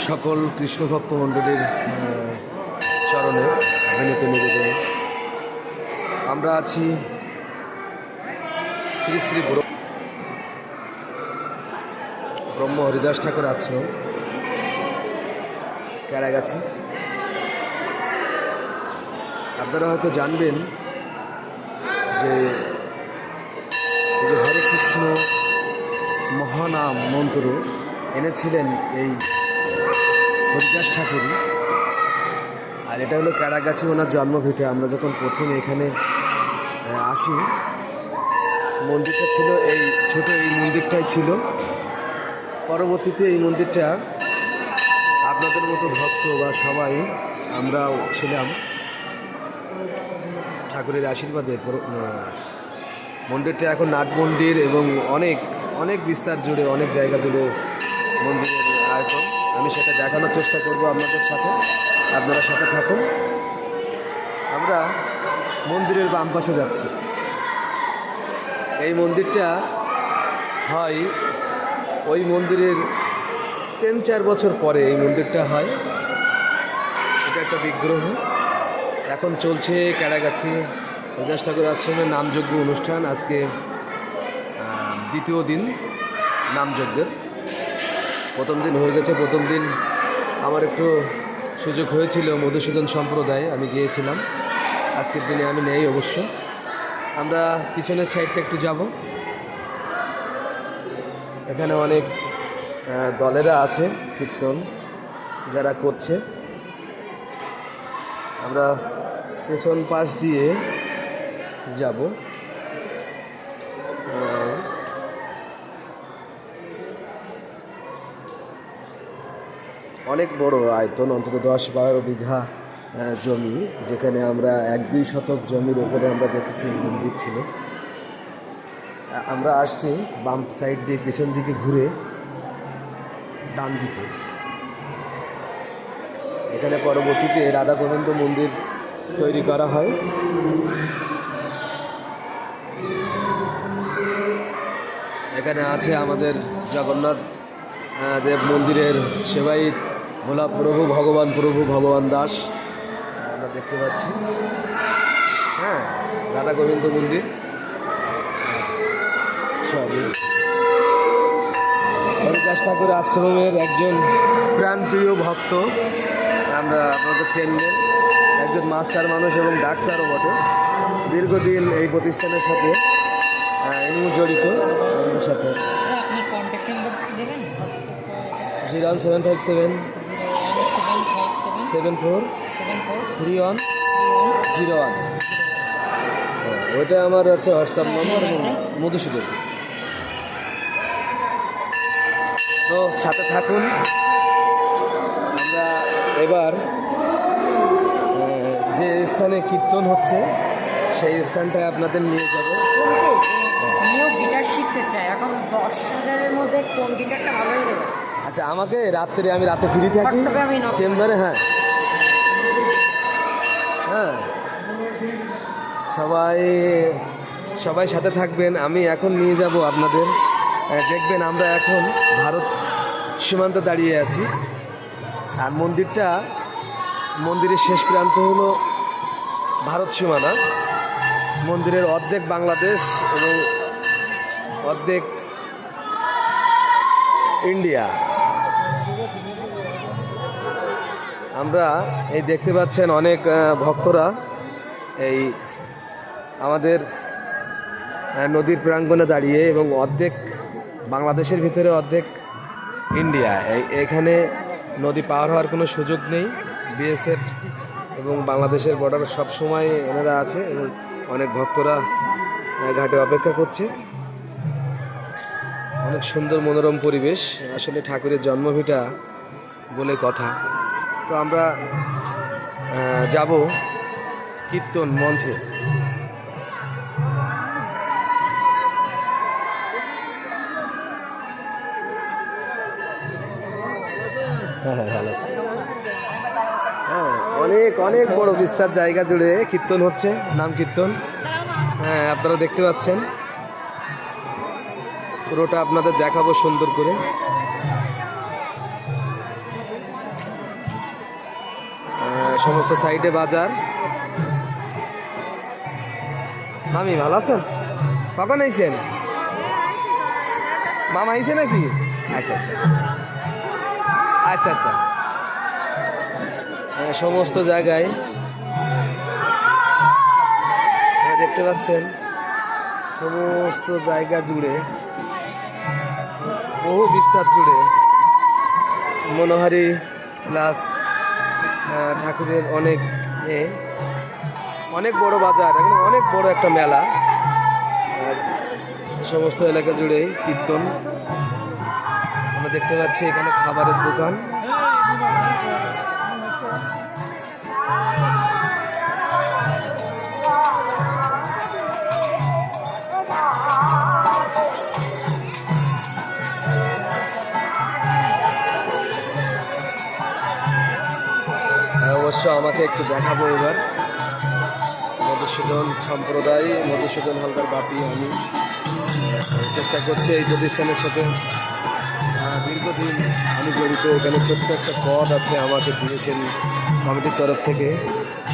সকল কৃষ্ণভক্ত মণ্ডলীর চরণে বিনীত নিবেদন। আমরা আছি শ্রী শ্রী ব্রহ্ম হরিদাস ঠাকুর আশ্রম, কেরাগাছি। আপনারা হয়তো জানবেন যে হরে কৃষ্ণ মহানাম মন্ত্র এনেছিলেন এই হরিদাস ঠাকুরই। আর এটা হলো কেরাগাছি, ওনার জন্মভিটা। আমরা যখন প্রথম এখানে আসি, মন্দিরটা ছিল এই ছোট, এই মন্দিরটাই ছিল। পরবর্তীতে এই মন্দিরটা আপনাদের মতো ভক্ত বা সবাই আমরাও ছিলাম, ঠাকুরের আশীর্বাদে মন্দিরটা এখন নাট মন্দির এবং অনেক অনেক বিস্তার জুড়ে, অনেক জায়গা জুড়ে মন্দিরের আয়তন। আমি সেটা দেখানোর চেষ্টা করব আপনাদের সাথে, আপনারা সাথে থাকুন। আমরা মন্দিরের বাম পাশে যাচ্ছি। এই মন্দিরটা হয় ওই মন্দিরের 3-4 বছর পরে এই মন্দিরটা হয়। এটা একটা বিগ্রহ। এখন চলছে কেরাগাছি হরিদাস ঠাকুর আশ্রমের নামযজ্ঞ অনুষ্ঠান। আজকে দ্বিতীয় দিন নামযজ্ঞের। প্রথম দিন হয়ে গেছে। প্রথম দিন আমার একটু সুযোগ হয়েছিল মধুসূদন সম্প্রদায়ে, আমি গিয়েছিলাম। আজকের দিনে আমি নেই অবশ্য। আমরা পিছনের সাইডটা একটু যাব। এখানে অনেক দলেরা আছে কীর্তন যারা করছে। আমরা পেছন পাশ দিয়ে যাব। অনেক বড় আয়তন, অন্তত 10-12 বিঘা জমি, যেখানে আমরা 1-2 শতক জমির ওপরে আমরা দেখেছি মন্দির ছিল। আমরা আসছি বাম সাইড দিয়ে, পেছন দিকে ঘুরে ডান দিকে। এখানে পরবর্তীতে রাধা গোবিন্দ মন্দির তৈরি করা হয়। এখানে আছে আমাদের জগন্নাথ দেব মন্দিরের সেবায়িত ভোলা প্রভু ভগবান দাস, আমরা দেখতে পাচ্ছি। হ্যাঁ, রাধা গোবিন্দ মন্দির সবই। হরিদাস ঠাকুর আশ্রমের একজন প্রাণপ্রিয় ভক্ত, আমরা আপনাদের চেনবেন, একজন মাস্টার মানুষ এবং ডাক্তারও বটে। দীর্ঘদিন এই প্রতিষ্ঠানের সাথে ইনিও জড়িত। আমার সাথে 01757 743101। ওইটা আমার হচ্ছে হোয়াটসঅ্যাপ নম্বর এবং মধুসূদন। তো সাথে থাকুন। আমরা এবার যে স্থানে কীর্তন হচ্ছে সেই স্থানটায় আপনাদের নিয়ে যাব। আমিও গিটার শিখতে চাই। এখন 10,000-এর মধ্যে কোন গিটারটা ভালো হয়ে যাবে? আচ্ছা, আমাকে আমি রাতে ফ্রি থাকি চেম্বারে। হ্যাঁ হ্যাঁ, সবাই সাথে থাকবেন। আমি এখন নিয়ে যাব আপনাদের। দেখবেন আমরা এখন ভারত সীমান্তে দাঁড়িয়ে আছি। আর মন্দিরের শেষ প্রান্ত হলো ভারত সীমানা। মন্দিরের অর্ধেক বাংলাদেশ এবং অর্ধেক ইন্ডিয়া। আমরা এই দেখতে পাচ্ছেন অনেক ভক্তরা এই আমাদের নদীর প্রাঙ্গণে দাঁড়িয়ে, এবং অর্ধেক বাংলাদেশের ভিতরে অর্ধেক ইন্ডিয়া। এখানে নদী পার হওয়ার কোনো সুযোগ নেই। বিএসএফ এবং বাংলাদেশের বর্ডার সবসময় এনারা আছে এবং অনেক ভক্তরা ঘাটে অপেক্ষা করছে। অনেক সুন্দর মনোরম পরিবেশ, আসলে ঠাকুরের জন্মভিটা বলে কথা। তো আমরা যাব কীর্তন মঞ্চে। হ্যাঁ, অনেক অনেক বড় বিস্তার জায়গা জুড়ে কীর্তন হচ্ছে, নাম কীর্তন। হ্যাঁ, আপনারা দেখতে পাচ্ছেন। পুরোটা আপনাদের দেখাবো সুন্দর করে। সমস্ত সাইডে বাজার। মামি ভালো আছেন? কখন আইছেন? মামা আইছে নাকি? আচ্ছা আচ্ছা আচ্ছা আচ্ছা। সমস্ত জায়গায় দেখতে পাচ্ছেন, সমস্ত জায়গা জুড়ে, বহু বিস্তার জুড়ে মনোহারি প্লাস ঠাকুরের অনেক বড় বাজার, এখন অনেক বড় একটা মেলা। আর সমস্ত এলাকা জুড়েই কীর্তন আমরা দেখতে পাচ্ছি। এখানে খাবারের দোকান, অবশ্য আমাকে একটু দেখাবো এবার মধুসূদন সম্প্রদায়, মধুসূদন হালদার বাপি। আমি চেষ্টা করছি এই প্রতিষ্ঠানের সাথে দীর্ঘদিন আমি জড়িত। এখানে প্রত্যেকটা পদ আছে আমাকে দিয়েছেন কমিটির তরফ থেকে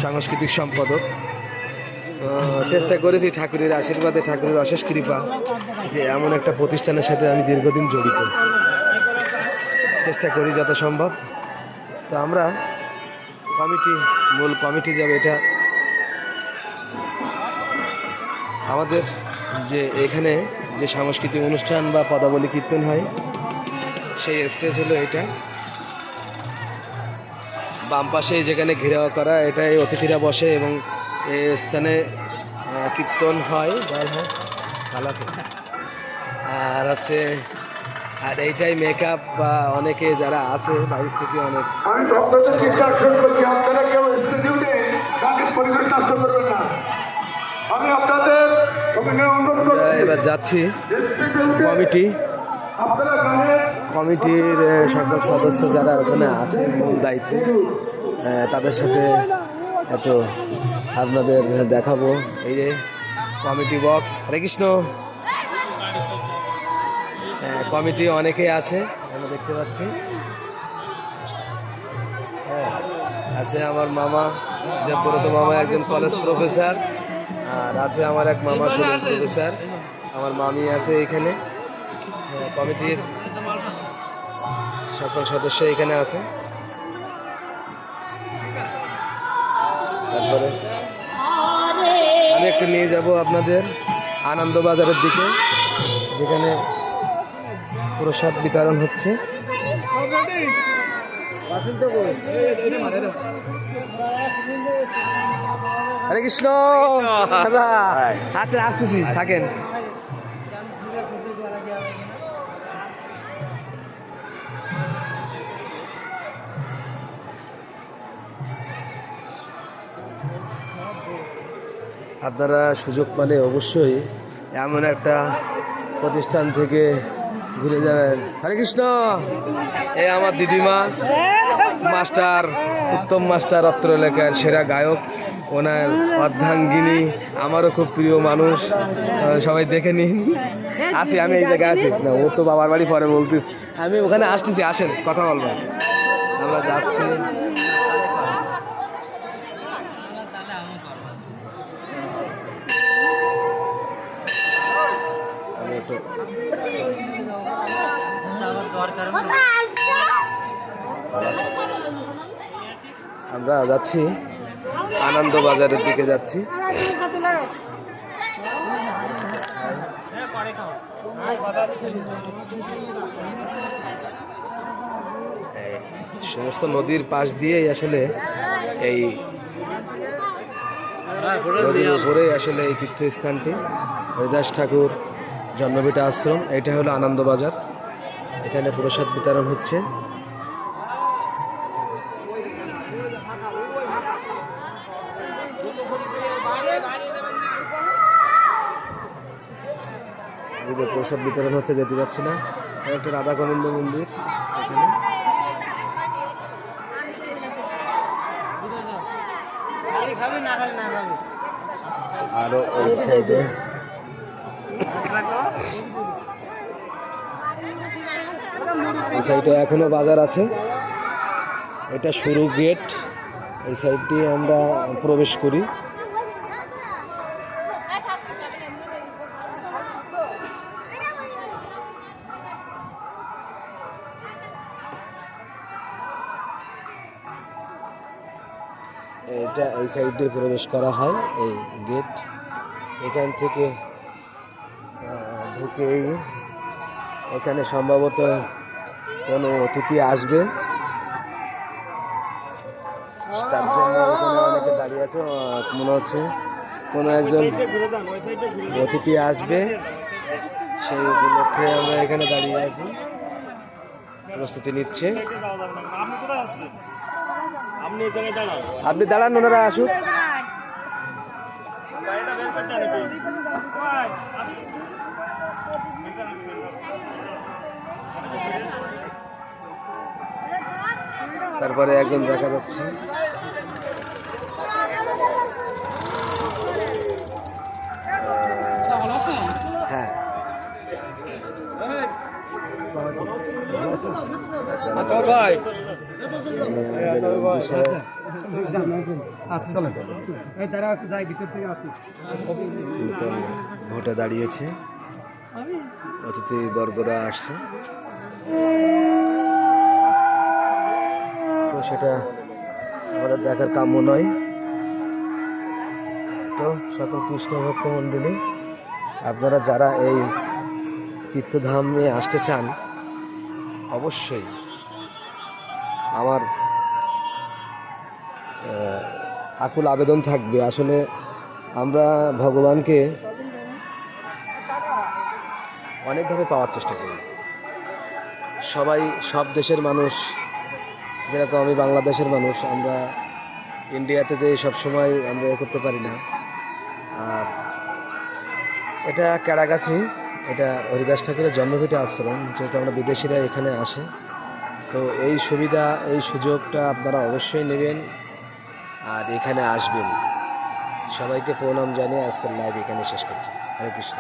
সাংস্কৃতিক সম্পাদক। চেষ্টা করেছি ঠাকুরের আশীর্বাদে, ঠাকুরের অশেষ কৃপা যে এমন একটা প্রতিষ্ঠানের সাথে আমি দীর্ঘদিন জড়িত। চেষ্টা করি যত সম্ভব। তো আমরা মূল কমিটি যাবে, এটা আমাদের যে এখানে যে সাংস্কৃতিক অনুষ্ঠান বা পদাবলী কীর্তন হয় সেই স্টেজ হলো এটা। বাম পাশে যেখানে ঘেরাও করা, এটাই অতিথিরা বসে এবং এই স্থানে কীর্তন হয়। আর হচ্ছে আর এইটাই মেকআপ বা অনেকে যারা আছে বাইরে থেকে অনেক। এবার যাচ্ছি কমিটির সকল সদস্য যারা ওখানে আছে মূল দায়িত্বে, তাদের সাথে একটু আপনাদের দেখাবো। এই যে কমিটি বক্স, হরে কৃষ্ণ। কমিটি অনেকেই আছে আমরা দেখতে পাচ্ছি। আছে আমার মামা, যে পুরোতো মামা একজন কলেজ প্রফেসর, আর আছে আমার এক মামা সুরেশ প্রফেসর, আমার মামি আছে এখানে। কমিটির সকল সদস্য এখানে আছে। তারপরে আমি একটু নিয়ে যাব আপনাদের আনন্দবাজারের দিকে, যেখানে প্রসাদ বিতরণ হচ্ছে। হরে কৃষ্ণ দাদা। আচ্ছা আসতেছি, থাকেন। আপনারা সুযোগ পেলে অবশ্যই এমন একটা প্রতিষ্ঠান থেকে ঘুরে যাবেন। হরে কৃষ্ণ। এই আমার দিদিমা মাস্টার, উত্তম মাস্টার, অত্র এলাকার সেরা গায়ক, ওনার অর্ধাঙ্গিনী, আমারও খুব প্রিয় মানুষ, সবাই দেখে নিন। আসি আমি এই জায়গায় আছি না, ও তো বাবার বাড়ি পরে বলতিস, আমি ওখানে আসতেছি, আসেন কথা বলবো। আমরা যাচ্ছি। আমি একটু আমরা যাচ্ছি আনন্দবাজারের দিকে যাচ্ছি। সমস্ত নদীর পাশ দিয়েই আসলে এই নদীর উপরেই আসলে এই তীর্থস্থানটি, হরিদাস ঠাকুর জন্মভিটা আশ্রম। এটা হলো আনন্দবাজার, এখানে প্রসাদ বিতরণ হচ্ছে। প্রসাদ বিতরণ হচ্ছে, যেতে পারছি না। একটা রাধা গোবিন্দ মন্দির এখানে। আরো ওই সাইডে এই সাইডে এখনো বাজার আছে। এটা শুরু গেট, এই সাইড দিয়ে আমরা প্রবেশ করি। এটা এই সাইড দিয়ে প্রবেশ করা হয়, এই গেট। এখান থেকে ঢুকেই এখানে সম্ভবত কোনো অতিথি আসবে, তার জন্য এখানে অনেকে দাঁড়িয়ে আছে। মনে হচ্ছে কোনো একজন অতিথি আসবে, সেই উপলক্ষে আমরা এখানে দাঁড়িয়ে আছি, প্রস্তুতি নিচ্ছে। আপনি দাঁড়ান, ওনারা আসুক। তারপরে একজন দেখা যাচ্ছে। হ্যাঁ, ভোটে দাঁড়িয়েছে, অতিথি বর্গরা আসছে, তো সেটা আমাদের দেখার কাম্য নয়। তো সকল কৃষ্ণ ভক্ত মণ্ডলী, আপনারা যারা এই তীর্থধামে আসতে চান, অবশ্যই আমার আকুল আবেদন থাকবে। আসলে আমরা ভগবানকে অনেকভাবে পাওয়ার চেষ্টা করি। সবাই, সব দেশের মানুষ, যেরকম আমি বাংলাদেশের মানুষ, আমরা ইন্ডিয়াতে যে সবসময় আমরা করতে পারি না। আর এটা ক্যারাগাছি, এটা হরিদাস ঠাকুরের জন্মভিটা আশ্রম, যেহেতু আমরা বিদেশিরা এখানে আসে, তো এই সুবিধা, এই সুযোগটা আপনারা অবশ্যই নেবেন আর এখানে আসবেন। সবাইকে প্রণাম জানিয়ে আজকের লাইভ এখানে শেষ করছি। হরে কৃষ্ণ।